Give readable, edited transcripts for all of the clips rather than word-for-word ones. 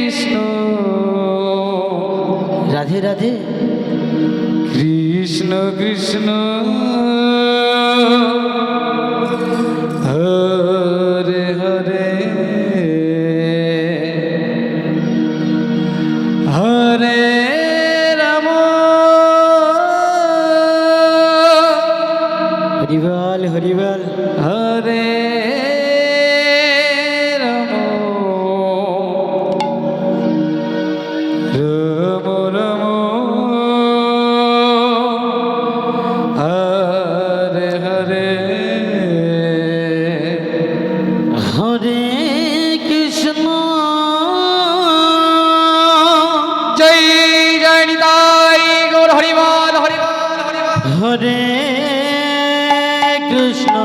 Krishna Radhe Radhe Krishna Krishna Hare Hare Hare Ram হরিবল হরিবল হরে Ram Ram Ram Hare Hare Hare Krishna জয় জয় Nitai Gour হরিবল হরিবল হরিবল হরে Krishna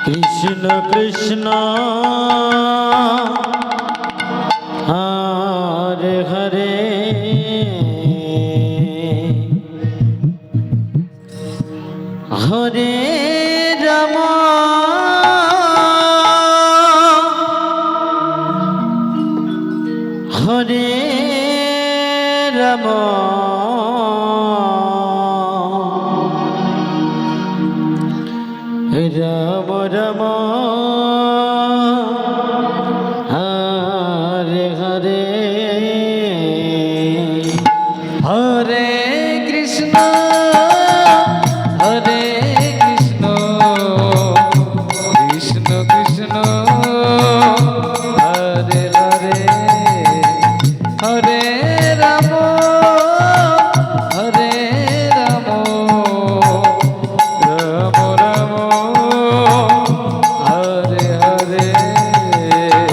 Krishna Krishna Hare Hare Hare Ram হরে Ram Ram Ram Hare Hare Hare Krishna হরে Krishna Krishna Krishna Hare Hare Hare Ram হরে Ram Ram Ram Hare Hare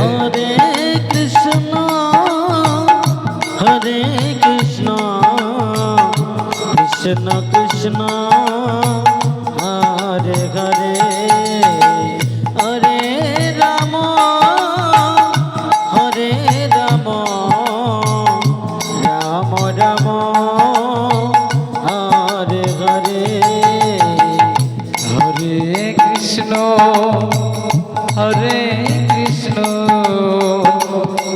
Hare Krishna হরে Krishna Krishna Krishna Hare Hare Hare Ram হরে Ram Ram Ram Hare Hare Hare Krishna হরে Krishna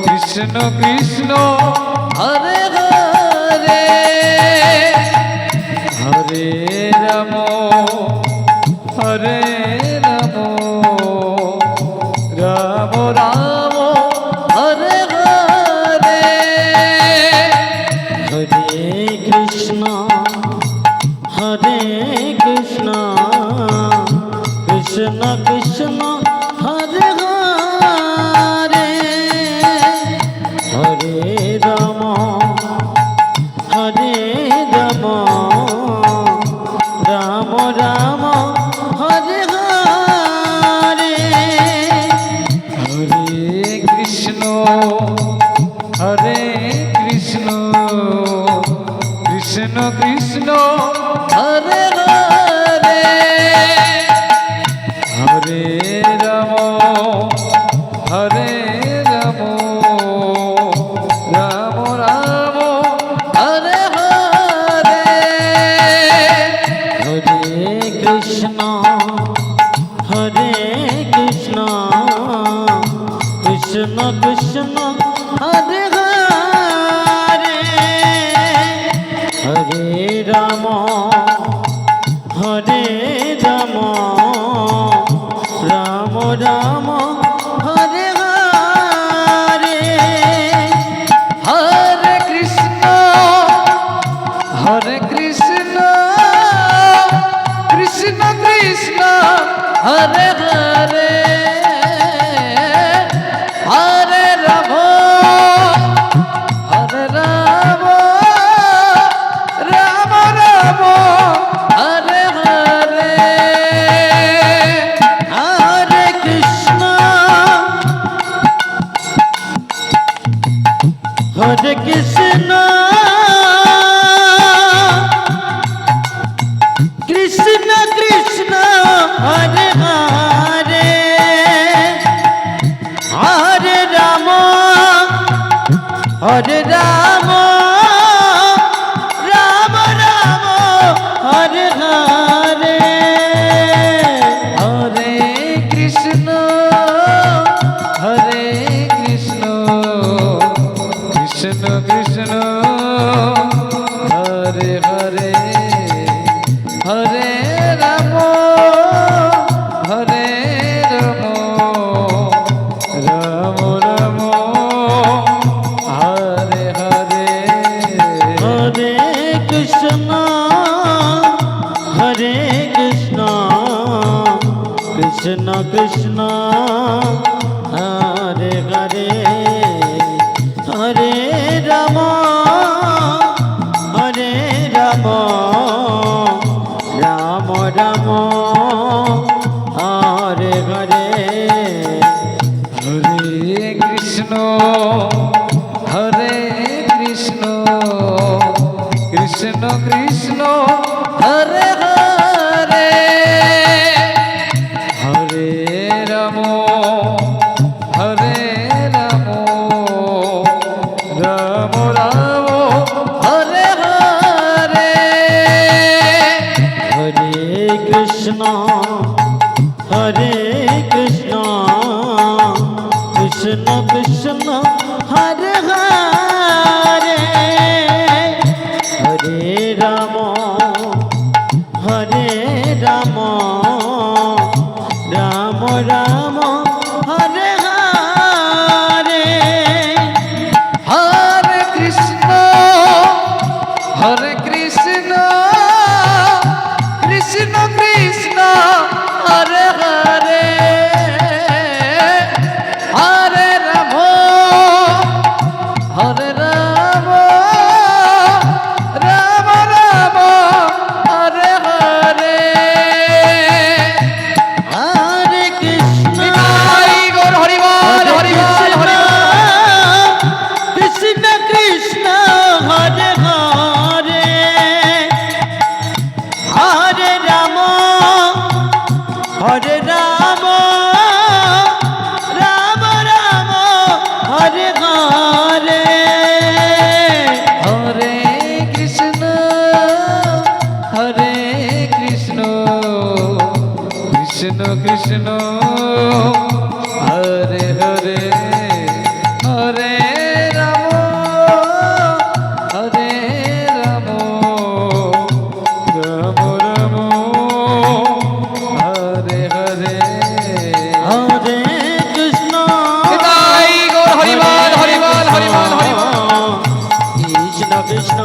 Krishna Krishna Hare Hare Hare Ram হরে Ram Ram Ram Hare Hare Hare Krishna হরে Krishna Krishna Krishna Hare Hare Hare Ram হরে Ram Ram Ram Hare Hare Hare Krishna হরে Krishna Krishna Krishna Hare Hare Hare Ram হরে Ram Ram Ram Hare Hare Hare Krishna হরে Krishna Krishna Krishna Hare Hare Hare Ram হরে Ram Ram Ram Hare Hare Hare Krishna হরে Krishna Krishna Krishna Hare Hare Hare Ram হরে Ram Ram Ram Hare Hare Hare Krishna হরে Krishna Krishna Krishna Hare Hare Hare Ram হরে Ram Ram Ram Hare Hare Hare Krishna Krishna হরে Krishna Krishna Krishna Hare Hare Hare Ram হরে Ram Ram Ram Hare Hare Hare Krishna হরে Krishna Krishna Krishna Hare Hare Hare Ram হরে Ram Ram Ram Hare Hare Hare Krishna হরে Krishna Krishna Krishna Hare Hare Hare Ram হরে Ram Ram Ram Hare Hare Hare Krishna হরে Krishna Krishna Krishna Hare Hare Hare Ram হরে Ram Ram Ram Hare Hare Hare Krishna হরে Krishna Krishna Krishna Hare Hare Hare Ram হরে Ram Ram Ram Hare Hare Hare Krishna Nitai Gour হরিবল হরিবল হরিবল Krishna Krishna Hare Hare Hare Ram হরে Ram Ram Ram Hare Hare Hare Krishna হরে Krishna Krishna Krishna Hare Hare Hare Ram হরে Ram Ram Ram Hare Hare Hare Krishna Nitai Gour হরিবল হরিবল হরিবল হরিবল Krishna Krishna